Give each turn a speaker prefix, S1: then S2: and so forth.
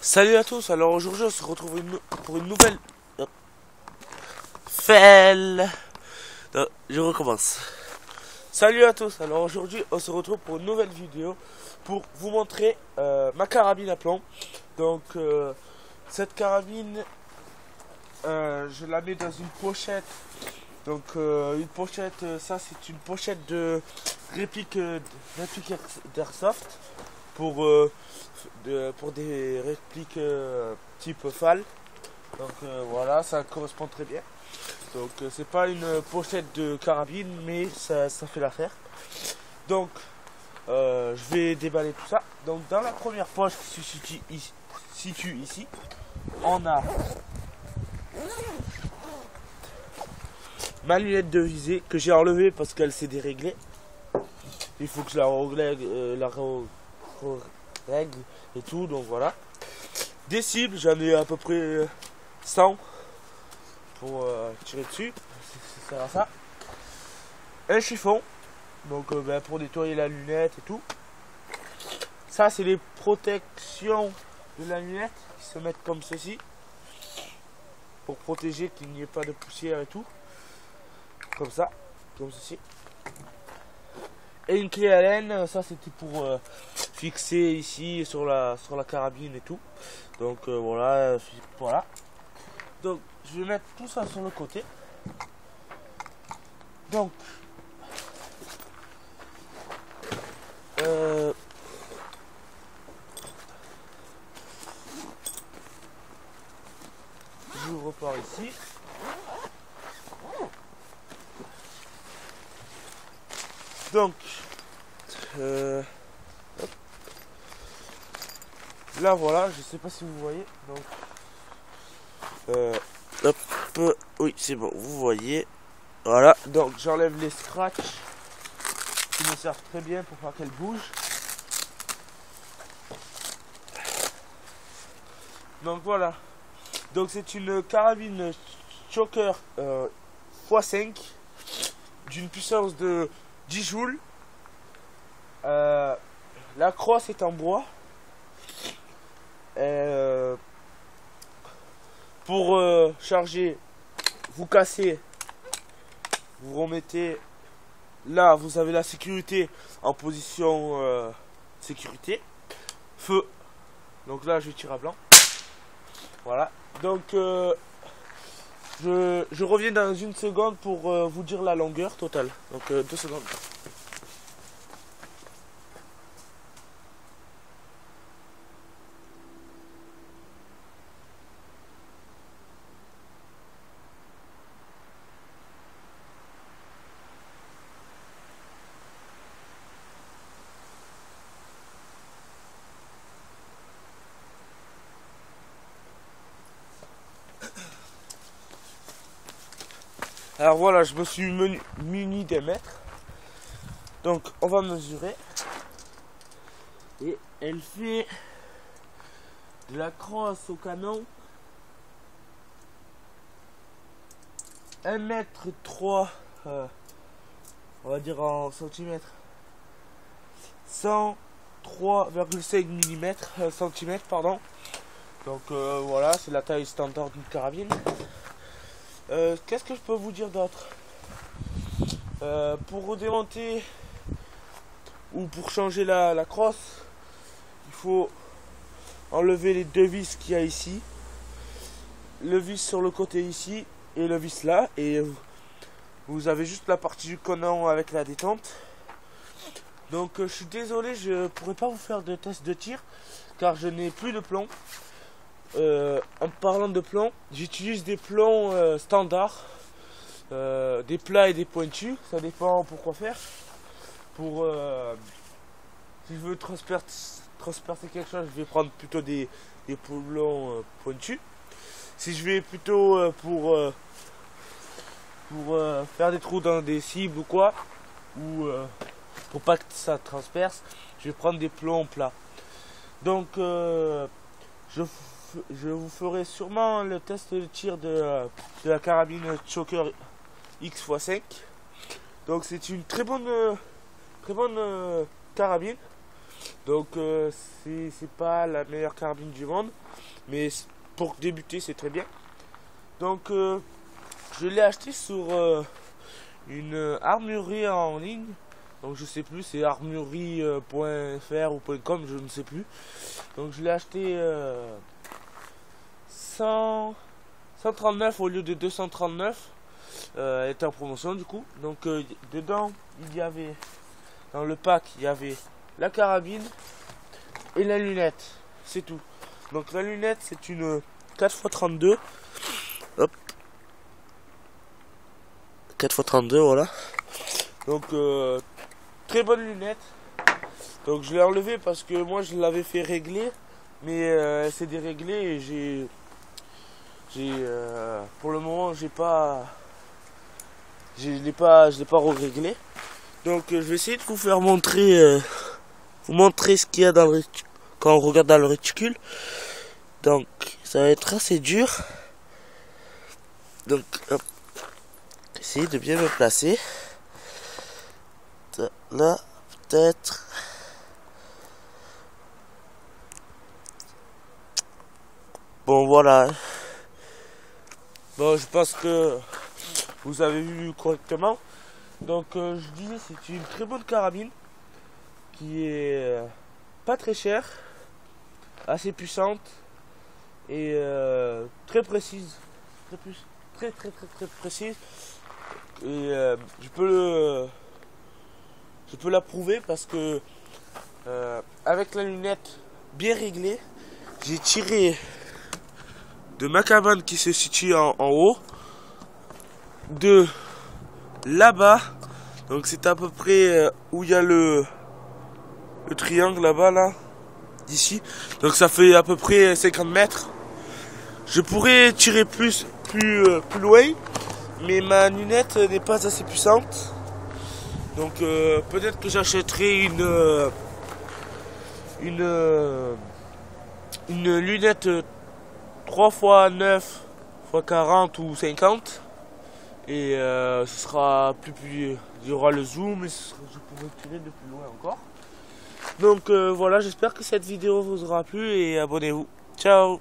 S1: Salut à tous, alors aujourd'hui on se retrouve pour une nouvelle Fell. Non, je recommence. Salut à tous, alors aujourd'hui on se retrouve pour une nouvelle vidéo pour vous montrer ma carabine à plomb. Donc cette carabine, je la mets dans une pochette. Donc une pochette, ça c'est une pochette de réplique d'Airsoft pour des répliques type FAL. Donc voilà, ça correspond très bien. Donc c'est pas une pochette de carabine, mais ça fait l'affaire. Donc je vais déballer tout ça. Donc dans la première poche qui se situe ici, on a ma lunette de visée que j'ai enlevée parce qu'elle s'est déréglée. Il faut que je la règle et tout, donc voilà. Des cibles, j'en ai à peu près 100 pour tirer dessus. Ça sert à ça. Un chiffon, donc pour nettoyer la lunette et tout. Ça, c'est les protections de la lunette qui se mettent comme ceci pour protéger qu'il n'y ait pas de poussière et tout. Comme ça, comme ceci. Et une clé Allen, ça c'était pour fixer ici sur la carabine et tout. Donc voilà. Donc je vais mettre tout ça sur le côté. Donc je repars ici. Donc là voilà, je sais pas si vous voyez. Donc hop, oui c'est bon, vous voyez. Voilà, donc j'enlève les scratchs qui me servent très bien pour pas qu'elles bougent. Donc voilà. Donc c'est une carabine choker x5 d'une puissance de 10 joules. La crosse est en bois. Pour charger, vous cassez, vous remettez. Là, vous avez la sécurité en position sécurité. Feu. Donc là, je tire à blanc. Voilà. Donc, je reviens dans une seconde pour vous dire la longueur totale. Donc, 2 secondes. Alors voilà, je me suis muni des mètres. Donc on va mesurer. Et elle fait de la crosse au canon 1,3 m, on va dire en centimètres. 103,5 cm, pardon. Donc voilà, c'est la taille standard d'une carabine. Qu'est-ce que je peux vous dire d'autre? Pour démonter ou pour changer la crosse, il faut enlever les deux vis qu'il y a ici. Le vis sur le côté ici et le vis là. Et vous avez juste la partie du canon avec la détente. Donc je suis désolé, je pourrais pas vous faire de test de tir car je n'ai plus de plomb. En parlant de plomb, j'utilise des plombs standards, des plats et des pointus, ça dépend pour quoi faire. Pour si je veux transpercer quelque chose, je vais prendre plutôt des plombs pointus. Si je vais plutôt pour faire des trous dans des cibles ou quoi, ou pour pas que ça transperce, je vais prendre des plombs plats. Donc je vous ferai sûrement le test de tir de la carabine Choker X x5. Donc c'est une très bonne carabine. Donc c'est pas la meilleure carabine du monde, mais pour débuter c'est très bien. Donc je l'ai acheté sur une armurerie en ligne. Donc je sais plus, c'est armurerie.fr ou .com, je ne sais plus. Donc je l'ai acheté 139 au lieu de 239. Elle était en promotion du coup. Donc dedans il y avait, dans le pack il y avait la carabine et la lunette. C'est tout. Donc la lunette c'est une 4x32. Hop. 4x32 voilà. Donc très bonne lunette. Donc je l'ai enlevé parce que moi je l'avais fait régler, mais elle s'est déréglée et pour le moment je l'ai pas réglé. Donc je vais essayer de vous faire montrer ce qu'il y a dans le quand on regarde dans le réticule. Donc ça va être assez dur. Donc hop. Essayez de bien me placer. Là, peut-être. Bon, voilà. Bon, je pense que vous avez vu correctement. Donc, je disais, c'est une très bonne carabine qui est pas très chère, assez puissante et très précise. Très précise. Et je peux la prouver parce que avec la lunette bien réglée, j'ai tiré de ma cabane qui se situe en haut, de là-bas, donc c'est à peu près où il y a le triangle là-bas, là, d'ici, donc ça fait à peu près 50 mètres. Je pourrais tirer plus loin, mais ma lunette n'est pas assez puissante. Donc peut-être que j'achèterai une lunette 3x9 x 40 ou 50. Et ce sera plus il y aura le zoom et je pourrai tirer de plus loin encore. Donc voilà, j'espère que cette vidéo vous aura plu et abonnez-vous. Ciao.